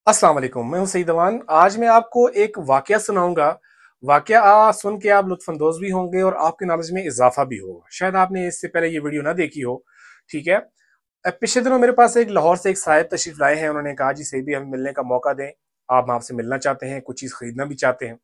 अस्सलाम वालेकुम, मैं हूं सईद अमान। आज मैं आपको एक वाकया सुनाऊंगा। वाकया सुन के आप लुत्फानंदोज भी होंगे और आपके नॉलेज में इजाफा भी होगा। शायद आपने इससे पहले ये वीडियो ना देखी हो। ठीक है। पिछले दिनों मेरे पास एक लाहौर से एक साहिब तशरीफ लाए हैं। उन्होंने कहा जी सही भी हमें मिलने का मौका दें, आप आपसे मिलना चाहते हैं, कुछ चीज़ खरीदना भी चाहते हैं।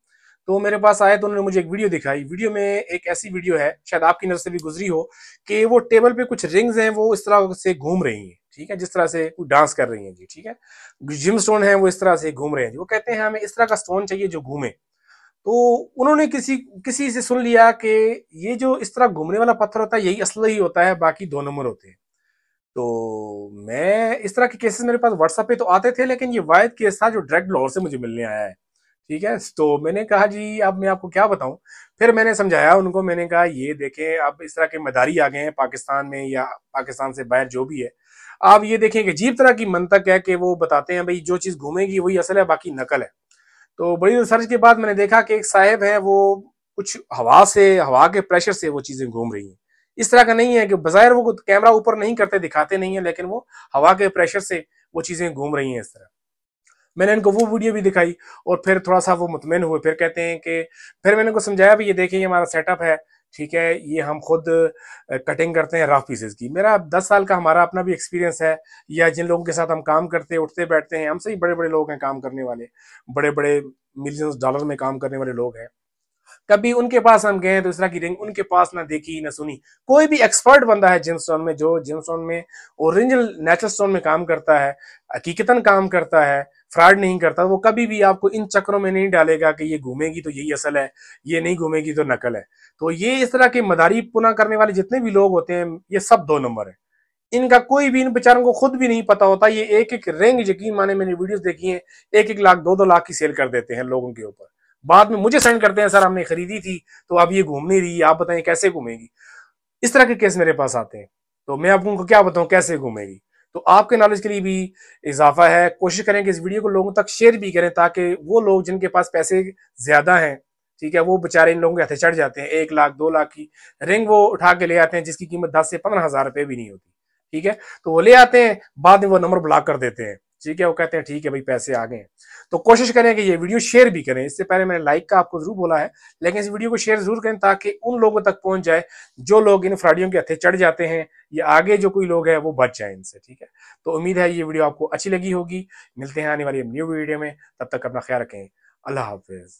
तो मेरे पास आए तो उन्होंने मुझे एक वीडियो दिखाई। वीडियो में एक ऐसी वीडियो है, शायद आपकी नजर से भी गुजरी हो, कि वो टेबल पे कुछ रिंग्स हैं, वो इस तरह से घूम रही हैं। ठीक है, जिस तरह से कोई डांस कर रही हैं जी। ठीक है, जिम स्टोन है वो इस तरह से घूम रहे हैं जी। वो कहते हैं हमें इस तरह का स्टोन चाहिए जो घूमे। तो उन्होंने किसी किसी से सुन लिया कि ये जो इस तरह घूमने वाला पत्थर होता है यही असली ही होता है, बाकी दो नंबर होते हैं। तो मैं इस तरह के केसेस मेरे पास व्हाट्सएप पे तो आते थे, लेकिन ये वायद केस था जो डायरेक्ट लाहौर से मुझे मिलने आया है। ठीक है, तो मैंने कहा जी अब मैं आपको क्या बताऊं। फिर मैंने समझाया उनको, मैंने कहा ये देखें अब इस तरह के मदारी आ गए हैं पाकिस्तान में या पाकिस्तान से बाहर जो भी है। आप ये देखें कि अजीब तरह की मंतक है कि वो बताते हैं भाई जो चीज घूमेगी वही असल है, बाकी नकल है। तो बड़ी रिसर्च के बाद मैंने देखा कि एक साहब है, वो कुछ हवा के प्रेशर से वो चीजें घूम रही हैं। इस तरह का नहीं है कि बाहर वो कैमरा ऊपर नहीं करते, दिखाते नहीं है, लेकिन वो हवा के प्रेशर से वो चीजें घूम रही हैं इस तरह। मैंने इनको वो वीडियो भी दिखाई और फिर थोड़ा सा वो मुतमिन हुए। फिर कहते हैं कि फिर मैंने इनको समझाया भी ये देखिए ये हमारा सेटअप है। ठीक है, ये हम खुद कटिंग करते हैं रफ पीसेस की। मेरा 10 साल का हमारा अपना भी एक्सपीरियंस है, या जिन लोगों के साथ हम काम करते उठते बैठते हैं, हमसे ही बड़े बड़े लोग हैं काम करने वाले, बड़े बड़े मिलियंस डॉलर में काम करने वाले लोग हैं। कभी उनके पास हम गए तो इस तरह की रिंग उनके पास ना देखी ना सुनी। कोई भी एक्सपर्ट बंदा है जिमस्टोन में, जो जिमस्टोन में ओरिजिनल नेचुरल स्टोन में काम करता है, हकीकतन काम करता है, फ्रॉड नहीं करता, वो कभी भी आपको इन चक्रों में नहीं डालेगा कि ये घूमेगी तो यही असल है, ये नहीं घूमेगी तो नकल है। तो ये इस तरह के मदारी पुना करने वाले जितने भी लोग होते हैं ये सब दो नंबर है। इनका कोई भी इन बेचारों को खुद भी नहीं पता होता। ये एक एक रिंग, यकीन माने मैंने वीडियोस देखी हैं, 1-1 लाख 2-2 लाख की सेल कर देते हैं लोगों के ऊपर। बाद में मुझे सेंड करते हैं सर हमने खरीदी थी तो अब ये घूम नहीं रही, आप बताएं कैसे घूमेगी। इस तरह के केस मेरे पास आते हैं। तो मैं आपको उनको क्या बताऊं कैसे घूमेगी। तो आपके नॉलेज के लिए भी इजाफा है, कोशिश करें कि इस वीडियो को लोगों तक शेयर भी करें, ताकि वो लोग जिनके पास पैसे ज्यादा हैं, ठीक है, वो बेचारे इन लोगों के हाथे चढ़ जाते हैं। 1 लाख 2 लाख की रिंग वो उठा के ले आते हैं जिसकी कीमत 10 से 15 हजार रुपए भी नहीं होती। ठीक है, तो वो ले आते हैं, बाद में वो नंबर ब्लॉक कर देते हैं। ठीक है, वो कहते हैं ठीक है भाई पैसे आ गए हैं। तो कोशिश करें कि ये वीडियो शेयर भी करें। इससे पहले मैंने लाइक का आपको जरूर बोला है, लेकिन इस वीडियो को शेयर जरूर करें ताकि उन लोगों तक पहुंच जाए जो लोग इन फ्रॉडियों के हथे चढ़ जाते हैं, या आगे जो कोई लोग हैं वो बच जाए इनसे। ठीक है, तो उम्मीद है ये वीडियो आपको अच्छी लगी होगी। मिलते हैं आने वाली न्यू वीडियो में, तब तक अपना ख्याल रखें। अल्लाह हाफिज।